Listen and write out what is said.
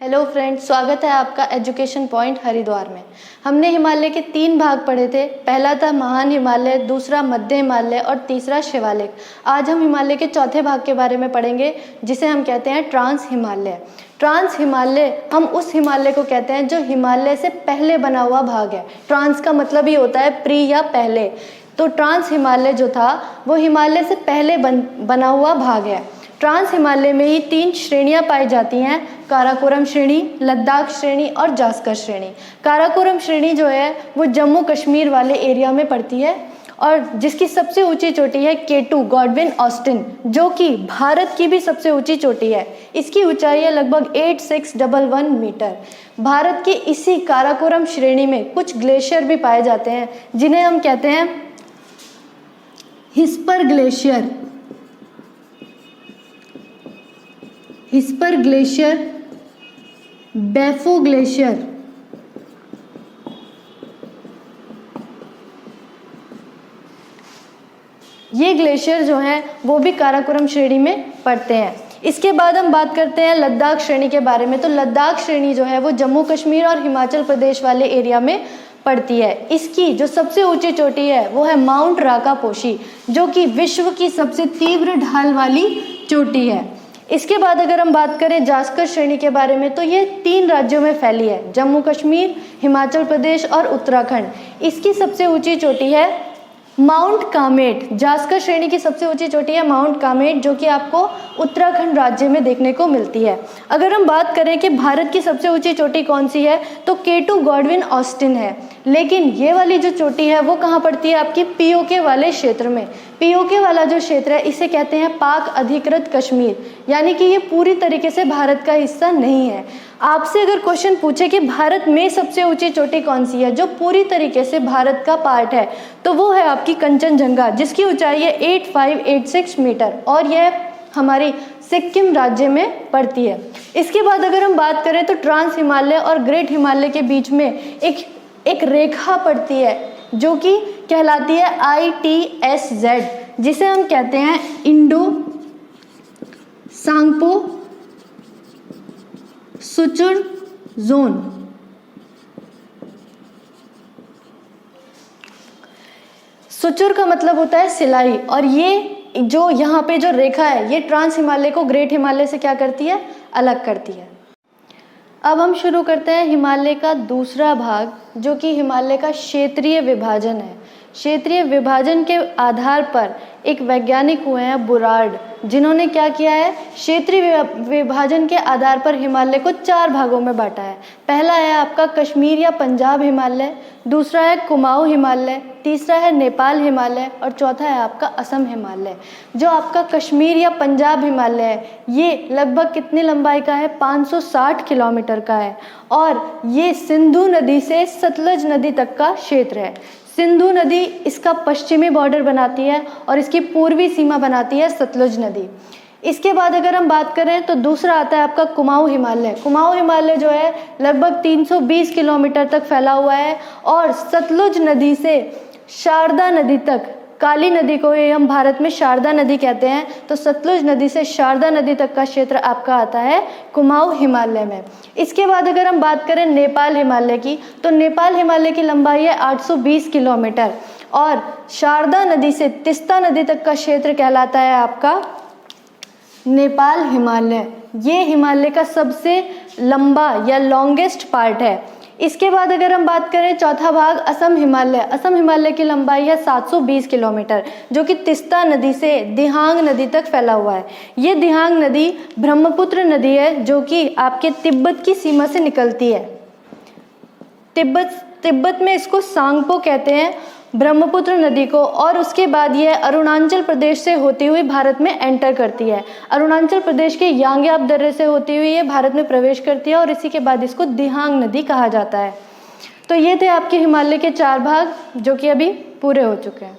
Hello friends, स्वागत है आपका एजुकेशन पॉइंट हरिद्वार में। हमने हिमालय के 3 भाग पढ़े थे। पहला था महान हिमालय, दूसरा मध्य हिमालय और तीसरा शिवालिक। आज हम हिमालय के चौथे भाग के बारे में पढ़ेंगे जिसे हम कहते हैं ट्रांस हिमालय। ट्रांस हिमालय हम उस हिमालय को कहते हैं जो हिमालय से पहले बना हुआ भाग है। ट्रांस का मतलब ही होता है प्री या पहले। तो ट्रांस हिमालय जो था वो हिमालय से पहले बना हुआ भाग है। ट्रांस हिमालय में ही 3 श्रेणियां पाई जाती हैं, काराकोरम श्रेणी, लद्दाख श्रेणी और जास्कर श्रेणी। काराकोरम श्रेणी जो है वो जम्मू कश्मीर वाले एरिया में पड़ती है और जिसकी सबसे ऊंची चोटी है K2 गॉडविन ऑस्टिन, जो कि भारत की भी सबसे ऊंची चोटी है। इसकी ऊंचाई है लगभग 8611 मीटर। भारत की इसी काराकोरम श्रेणी में कुछ ग्लेशियर भी पाए जाते हैं जिन्हें हम कहते हैं Hispar glacier, Hispar glacier, Biafo glacier, ये ग्लेशियर जो हैं वो भी काराकोरम श्रेणी में पड़ते हैं। इसके बाद हम बात करते हैं लद्दाख श्रेणी के बारे में। तो लद्दाख श्रेणी जो है वो जम्मू कश्मीर और हिमाचल प्रदेश वाले एरिया में पड़ती है। इसकी जो सबसे ऊंची चोटी है वो है माउंट राकापोशी, जो कि विश्व की सबसे तीव्र ढाल वाली चोटी है। इसके बाद अगर हम बात करें जास्कर श्रेणी के बारे में तो ये 3 राज्यों में फैली है, जम्मू कश्मीर, हिमाचल प्रदेश और उत्तराखंड। इसकी सबसे ऊंची चोटी है माउंट कामेट। जास्कर श्रेणी की सबसे ऊंची चोटी है माउंट कामेट, जो कि आपको उत्तराखंड राज्य में देखने को मिलती है। अगर हम बात करें कि भारत की सबसे ऊंची चोटी कौन सी है तो K2 गॉडविन ऑस्टिन है, लेकिन ये वाली जो चोटी है वो कहाँ पड़ती है, आपकी POK वाले क्षेत्र में। POK वाला जो क्षेत्र है इसे कहते हैं पाक अधिकृत कश्मीर, यानी कि ये पूरी तरीके से भारत का हिस्सा नहीं है। आपसे अगर क्वेश्चन पूछे कि भारत में सबसे ऊंची चोटी कौन सी है जो पूरी तरीके से भारत का पार्ट है, तो वो है आपकी कंचनजंगा, जिसकी ऊंचाई है 8586 मीटर और यह हमारी सिक्किम राज्य में पड़ती है। इसके बाद अगर हम बात करें तो ट्रांस हिमालय और ग्रेट हिमालय के बीच में एक रेखा पड़ती है जो कि कहलाती है ITSZ, जिसे हम कहते हैं इंडो सांगपो सुचुर जोन। सुचुर का मतलब होता है सिलाई, और ये जो यहाँ पे जो रेखा है ये ट्रांस हिमालय को ग्रेट हिमालय से क्या करती है, अलग करती है। अब हम शुरू करते हैं हिमालय का दूसरा भाग, जो कि हिमालय का क्षेत्रीय विभाजन है। क्षेत्रीय विभाजन के आधार पर एक वैज्ञानिक हुए हैं बुरार्ड, जिन्होंने क्या किया है, क्षेत्रीय विभाजन के आधार पर हिमालय को 4 भागों में बांटा है। पहला है आपका कश्मीर या पंजाब हिमालय, दूसरा है कुमाऊं हिमालय, तीसरा है नेपाल हिमालय और चौथा है आपका असम हिमालय। जो आपका कश्मीर या पंजाब हिमालय है ये लगभग कितनी लंबाई का है, 560 किलोमीटर का है और ये सिंधु नदी से सतलज नदी तक का क्षेत्र है। सिंधु नदी इसका पश्चिमी बॉर्डर बनाती है और इसकी पूर्वी सीमा बनाती है सतलुज नदी। इसके बाद अगर हम बात करें तो दूसरा आता है आपका कुमाऊं हिमालय। कुमाऊं हिमालय जो है लगभग 320 किलोमीटर तक फैला हुआ है और सतलुज नदी से शारदा नदी तक, काली नदी को ही हम भारत में शारदा नदी कहते हैं, तो सतलुज नदी से शारदा नदी तक का क्षेत्र आपका आता है कुमाऊं हिमालय में। इसके बाद अगर हम बात करें नेपाल हिमालय की तो नेपाल हिमालय की लंबाई है 820 किलोमीटर और शारदा नदी से तिस्ता नदी तक का क्षेत्र कहलाता है आपका नेपाल हिमालय। ये हिमालय का सबसे लंबा या लॉन्गेस्ट पार्ट है। इसके बाद अगर हम बात करें चौथा भाग असम हिमालय। असम हिमालय की लंबाई है 720 किलोमीटर, जो कि तिस्ता नदी से दिहांग नदी तक फैला हुआ है। ये दिहांग नदी ब्रह्मपुत्र नदी है जो कि आपके तिब्बत की सीमा से निकलती है। तिब्बत में इसको सांगपो कहते हैं, ब्रह्मपुत्र नदी को, और उसके बाद यह अरुणाचल प्रदेश से होती हुई भारत में एंटर करती है। अरुणाचल प्रदेश के यांग्याप दर्रे से होती हुई ये भारत में प्रवेश करती है और इसी के बाद इसको दिहांग नदी कहा जाता है। तो ये थे आपके हिमालय के 4 भाग जो कि अभी पूरे हो चुके हैं।